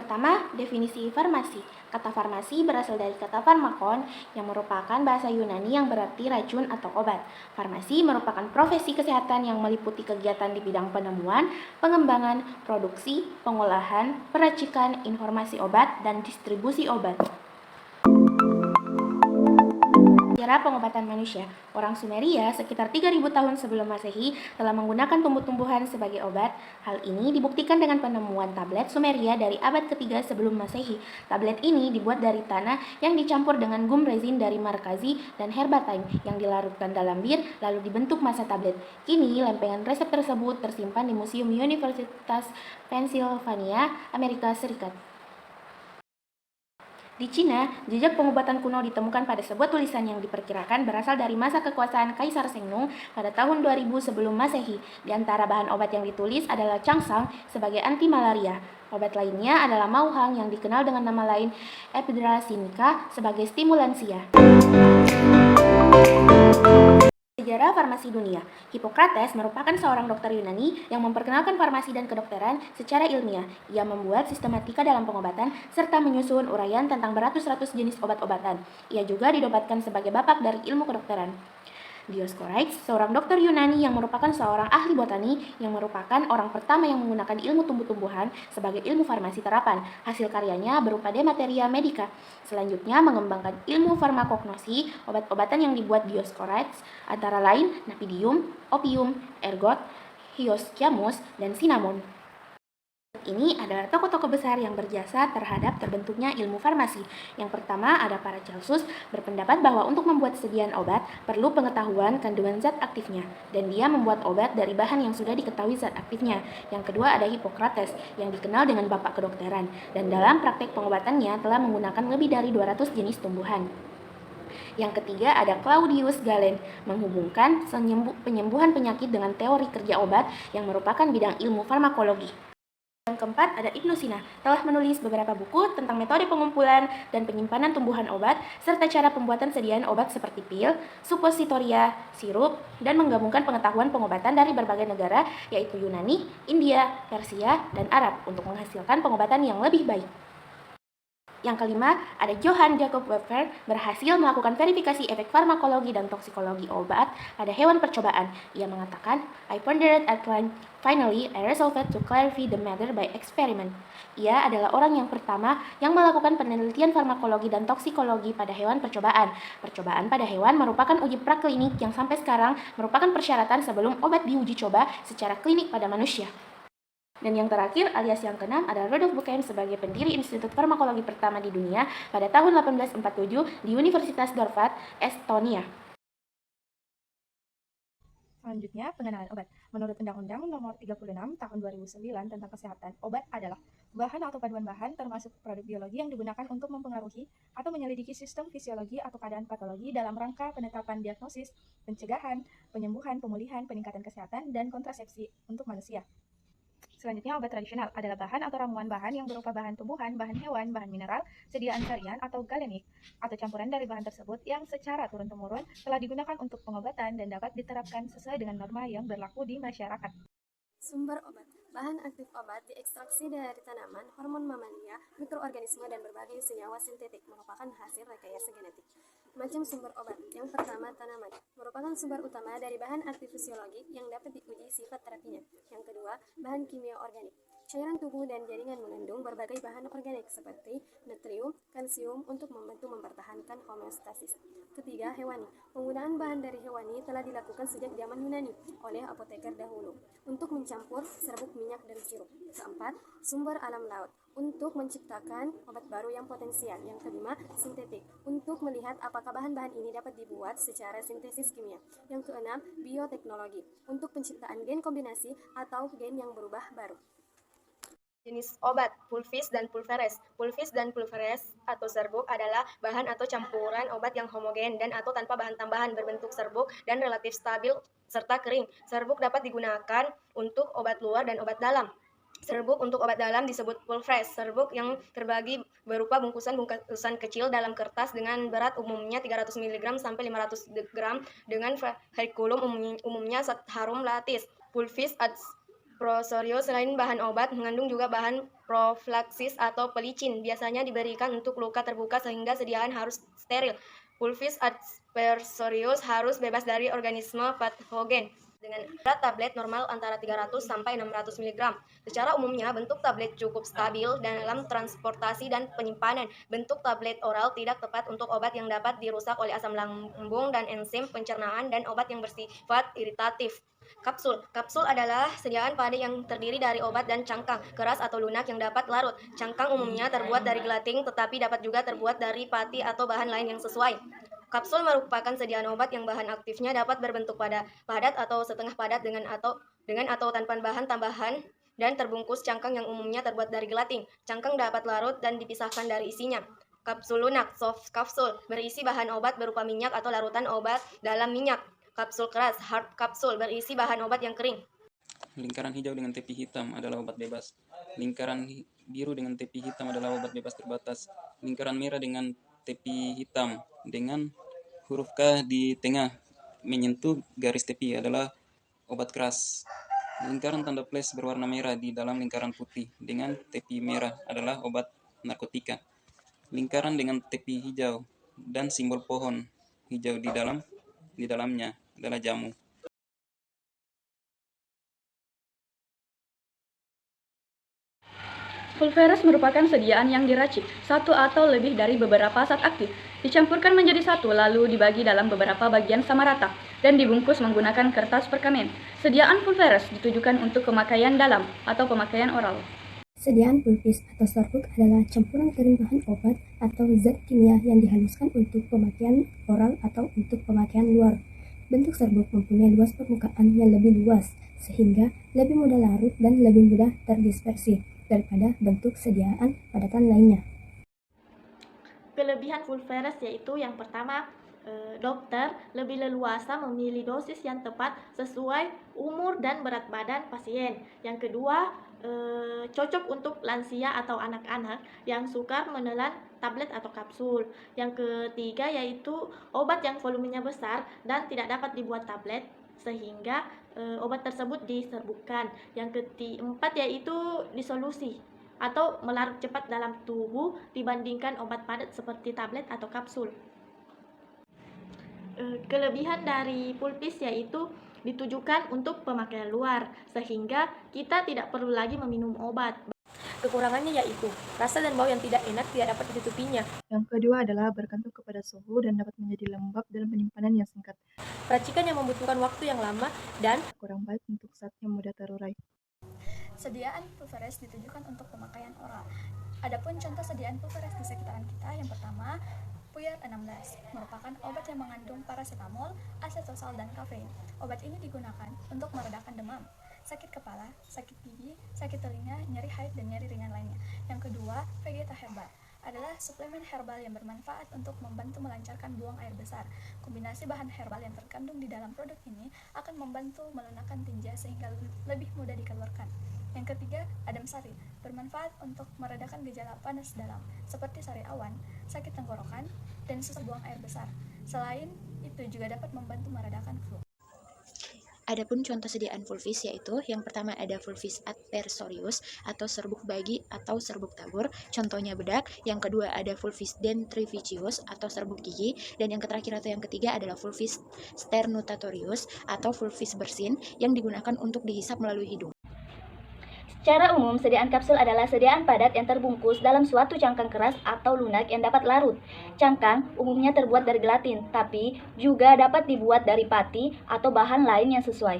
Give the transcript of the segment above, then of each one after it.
pertama, definisi farmasi. Kata farmasi berasal dari kata farmakon yang merupakan bahasa Yunani yang berarti racun atau obat. Farmasi merupakan profesi kesehatan yang meliputi kegiatan di bidang penemuan, pengembangan, produksi, pengolahan, peracikan, informasi obat, dan distribusi obat. Sejarah pengobatan manusia. Orang Sumeria sekitar 3000 tahun sebelum Masehi telah menggunakan tumbuh-tumbuhan sebagai obat. Hal ini dibuktikan dengan penemuan tablet Sumeria dari abad ketiga sebelum Masehi. Tablet ini dibuat dari tanah yang dicampur dengan gum resin dari Markazi dan herbatim yang dilarutkan dalam bir lalu dibentuk massa tablet. Kini lempengan resep tersebut tersimpan di Museum Universitas Pennsylvania, Amerika Serikat. Di Cina, jejak pengobatan kuno ditemukan pada sebuah tulisan yang diperkirakan berasal dari masa kekuasaan Kaisar Sengnong pada tahun 2000 sebelum Masehi. Di antara bahan obat yang ditulis adalah Changsang sebagai anti malaria. Obat lainnya adalah Mauhang yang dikenal dengan nama lain Epidrasinica sebagai stimulansia. Sejarah farmasi dunia. Hippocrates merupakan seorang dokter Yunani yang memperkenalkan farmasi dan kedokteran secara ilmiah. Ia membuat sistematika dalam pengobatan serta menyusun uraian tentang beratus-ratus jenis obat-obatan. Ia juga dinobatkan sebagai bapak dari ilmu kedokteran. Dioscorides, seorang dokter Yunani yang merupakan seorang ahli botani yang merupakan orang pertama yang menggunakan ilmu tumbuh-tumbuhan sebagai ilmu farmasi terapan. Hasil karyanya berupa De Materia Medica. Selanjutnya mengembangkan ilmu farmakognosi, obat-obatan yang dibuat Dioscorides antara lain napidium, opium, ergot, hyoscyamus, dan cinnamon. Ini adalah tokoh-tokoh besar yang berjasa terhadap terbentuknya ilmu farmasi. Yang pertama ada Paracelsus berpendapat bahwa untuk membuat sediaan obat perlu pengetahuan kandungan zat aktifnya dan dia membuat obat dari bahan yang sudah diketahui zat aktifnya. Yang kedua ada Hippocrates yang dikenal dengan bapak kedokteran dan dalam praktek pengobatannya telah menggunakan lebih dari 200 jenis tumbuhan. Yang ketiga ada Claudius Galen menghubungkan penyembuhan penyakit dengan teori kerja obat yang merupakan bidang ilmu farmakologi. Yang keempat ada Ibnu Sina, telah menulis beberapa buku tentang metode pengumpulan dan penyimpanan tumbuhan obat, serta cara pembuatan sediaan obat seperti pil, suppositoria, sirup, dan menggabungkan pengetahuan pengobatan dari berbagai negara, yaitu Yunani, India, Persia, dan Arab, untuk menghasilkan pengobatan yang lebih baik. Yang kelima, ada Johann Jakob Wepfer berhasil melakukan verifikasi efek farmakologi dan toksikologi obat pada hewan percobaan. Ia mengatakan, I pondered at length, finally I resolved to clarify the matter by experiment. Ia adalah orang yang pertama yang melakukan penelitian farmakologi dan toksikologi pada hewan percobaan. Percobaan pada hewan merupakan uji praklinik yang sampai sekarang merupakan persyaratan sebelum obat diuji coba secara klinik pada manusia. Dan yang terakhir, alias yang keenam, adalah Rudolf Buchem sebagai pendiri Institut Farmakologi pertama di dunia pada tahun 1847 di Universitas Dorpat, Estonia. Selanjutnya, pengenalan obat. Menurut Undang-Undang Nomor 36 Tahun 2009 tentang Kesehatan, obat adalah bahan atau paduan bahan termasuk produk biologi yang digunakan untuk mempengaruhi atau menyelidiki sistem fisiologi atau keadaan patologi dalam rangka penetapan diagnosis, pencegahan, penyembuhan, pemulihan, peningkatan kesehatan, dan kontrasepsi untuk manusia. Selanjutnya, obat tradisional adalah bahan atau ramuan bahan yang berupa bahan tumbuhan, bahan hewan, bahan mineral, sediaan harian atau galenik, atau campuran dari bahan tersebut yang secara turun-temurun telah digunakan untuk pengobatan dan dapat diterapkan sesuai dengan norma yang berlaku di masyarakat. Sumber obat. Bahan aktif obat diekstraksi dari tanaman, hormon mamalia, mikroorganisme, dan berbagai senyawa sintetik merupakan hasil rekayasa genetik. Macam sumber obat. Yang pertama, tanaman. Merupakan sumber utama dari bahan aktif fisiologik yang dapat diuji sifat terapinya. Yang kedua, bahan kimia organik. Cairan tubuh dan jaringan mengandung berbagai bahan organik seperti natrium, kalsium untuk membantu mempertahankan homeostasis. Ketiga, hewani. Penggunaan bahan dari hewani telah dilakukan sejak zaman Yunani oleh apoteker dahulu untuk mencampur serbuk minyak dan sirup. Keempat, sumber alam laut untuk menciptakan obat baru yang potensial. Yang kelima, sintetik untuk melihat apakah bahan-bahan ini dapat dibuat secara sintesis kimia. Yang keenam, bioteknologi untuk penciptaan gen kombinasi atau gen yang berubah baru. Jenis obat, pulvis dan pulveres. Pulvis dan pulveres atau serbuk adalah bahan atau campuran obat yang homogen dan atau tanpa bahan tambahan, berbentuk serbuk dan relatif stabil serta kering. Serbuk dapat digunakan untuk obat luar dan obat dalam. Serbuk untuk obat dalam disebut pulveres. Serbuk yang terbagi berupa bungkusan kecil dalam kertas dengan berat umumnya 300 mg sampai 500 gram dengan varikulum umumnya harum latis. Pulvis Prosorius selain bahan obat mengandung juga bahan profilaksis atau pelicin. Biasanya diberikan untuk luka terbuka sehingga sediaan harus steril. Pulvis aspersorius harus bebas dari organisme patogen dengan berat tablet normal antara 300 sampai 600 mg. Secara umumnya, bentuk tablet cukup stabil dalam transportasi dan penyimpanan. Bentuk tablet oral tidak tepat untuk obat yang dapat dirusak oleh asam lambung dan enzim pencernaan dan obat yang bersifat iritatif. Kapsul. Kapsul adalah sediaan pada yang terdiri dari obat dan cangkang keras atau lunak yang dapat larut. Cangkang umumnya terbuat dari gelatin, tetapi dapat juga terbuat dari pati atau bahan lain yang sesuai. Kapsul merupakan sediaan obat yang bahan aktifnya dapat berbentuk padat atau setengah padat dengan atau tanpa bahan tambahan dan terbungkus. Cangkang yang umumnya terbuat dari gelatin. Cangkang dapat larut dan dipisahkan dari isinya. Kapsul lunak, soft kapsul, berisi bahan obat berupa minyak atau larutan obat dalam minyak. Kapsul keras, hard kapsul, berisi bahan obat yang kering. Lingkaran hijau dengan tepi hitam adalah obat bebas. Lingkaran biru dengan tepi hitam adalah obat bebas terbatas. Lingkaran merah dengan tepi hitam dengan huruf K di tengah menyentuh garis tepi adalah obat keras. Lingkaran tanda plus berwarna merah di dalam lingkaran putih dengan tepi merah adalah obat narkotika. Lingkaran dengan tepi hijau dan simbol pohon hijau di dalamnya adalah jamu. Pulveres merupakan sediaan yang diracik, satu atau lebih dari beberapa zat aktif, dicampurkan menjadi satu lalu dibagi dalam beberapa bagian sama rata, dan dibungkus menggunakan kertas perkamen. Sediaan pulveres ditujukan untuk pemakaian dalam atau pemakaian oral. Sediaan pulvis atau serbuk adalah campuran kering bahan obat atau zat kimia yang dihaluskan untuk pemakaian oral atau untuk pemakaian luar. Bentuk serbuk mempunyai luas permukaan yang lebih luas, sehingga lebih mudah larut dan lebih mudah terdispersi daripada bentuk sediaan padatan lainnya. Kelebihan pulveres yaitu yang pertama, dokter lebih leluasa memilih dosis yang tepat sesuai umur dan berat badan pasien. Yang kedua, cocok untuk lansia atau anak-anak yang suka menelan tablet atau kapsul. Yang ketiga yaitu obat yang volumenya besar dan tidak dapat dibuat tablet sehingga obat tersebut diserbukkan. Yang keempat yaitu disolusi atau melarut cepat dalam tubuh dibandingkan obat padat seperti tablet atau kapsul. Kelebihan dari pulvis yaitu ditujukan untuk pemakaian luar, sehingga kita tidak perlu lagi meminum obat. Kekurangannya yaitu rasa dan bau yang tidak enak tidak dapat ditutupinya. Yang kedua adalah bergantung kepada suhu dan dapat menjadi lembab dalam penyimpanan yang singkat. Racikan yang membutuhkan waktu yang lama dan kurang baik untuk zat yang mudah terurai. Sediaan pulveres ditujukan untuk pemakaian oral. Adapun contoh sediaan pulveres di sekitaran kita, yang pertama, Puyer 16 merupakan obat yang mengandung paracetamol, acetosal, dan kafein. Obat ini digunakan untuk meredakan demam, sakit kepala, sakit gigi, sakit telinga, nyeri haid, dan nyeri ringan lainnya. Yang kedua, Vegeta Herbal adalah suplemen herbal yang bermanfaat untuk membantu melancarkan buang air besar. Kombinasi bahan herbal yang terkandung di dalam produk ini akan membantu melunakkan tinja sehingga lebih mudah dikeluarkan. Yang ketiga, Adem Sari bermanfaat untuk meredakan gejala panas dalam seperti sari awan, sakit tenggorokan, dan susah buang air besar. Selain itu juga dapat membantu meredakan flu. Adapun contoh sediaan pulvis yaitu yang pertama ada pulvis adversorius atau serbuk bagi atau serbuk tabur, contohnya bedak. Yang kedua ada pulvis dentrificius atau serbuk gigi, dan yang terakhir atau yang ketiga adalah pulvis sternutatorius atau pulvis bersin yang digunakan untuk dihisap melalui hidung. Secara umum, sediaan kapsul adalah sediaan padat yang terbungkus dalam suatu cangkang keras atau lunak yang dapat larut. Cangkang umumnya terbuat dari gelatin, tapi juga dapat dibuat dari pati atau bahan lain yang sesuai.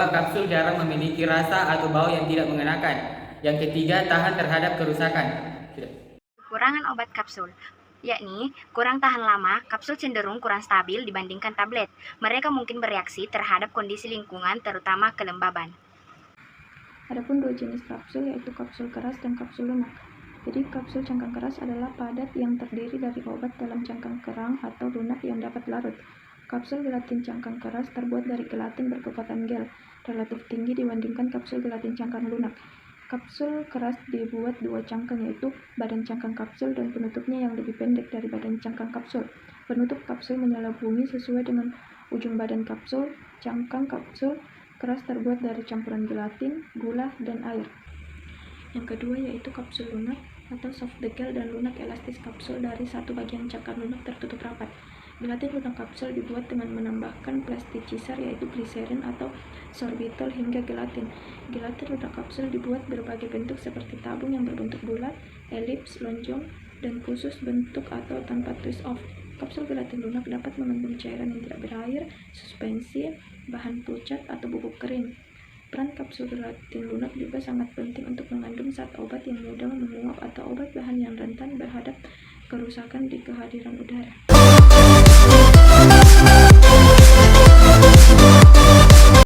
Kapsul jarang memiliki rasa atau bau yang tidak mengenakan. Yang ketiga, tahan terhadap kerusakan. Kekurangan obat kapsul, yakni kurang tahan lama, kapsul cenderung kurang stabil dibandingkan tablet. Mereka mungkin bereaksi terhadap kondisi lingkungan, terutama kelembaban. Adapun dua jenis kapsul yaitu kapsul keras dan kapsul lunak. Jadi kapsul cangkang keras adalah padat yang terdiri dari obat dalam cangkang kerang atau lunak yang dapat larut. Kapsul gelatin cangkang keras terbuat dari gelatin berkekuatan gel relatif tinggi dibandingkan kapsul gelatin cangkang lunak. Kapsul keras dibuat dua cangkang yaitu badan cangkang kapsul dan penutupnya yang lebih pendek dari badan cangkang kapsul. Penutup kapsul menyelubungi sesuai dengan ujung badan kapsul, cangkang kapsul, keras terbuat dari campuran gelatin, gula, dan air. Yang kedua yaitu kapsul lunak atau soft gel dan lunak elastis kapsul dari satu bagian cakar lunak tertutup rapat. Gelatin lunak kapsul dibuat dengan menambahkan plasticizer yaitu gliserin atau sorbitol hingga gelatin. Gelatin lunak kapsul dibuat berbagai bentuk seperti tabung yang berbentuk bulat, elips, lonjong, dan khusus bentuk atau tanpa twist off. Kapsul gelatin lunak dapat mengandung cairan yang tidak berair, suspensi, bahan pucat, atau bubuk kering. Peran kapsul gelatin lunak juga sangat penting untuk mengandung zat obat yang mudah menguap atau obat bahan yang rentan terhadap kerusakan di kehadiran udara.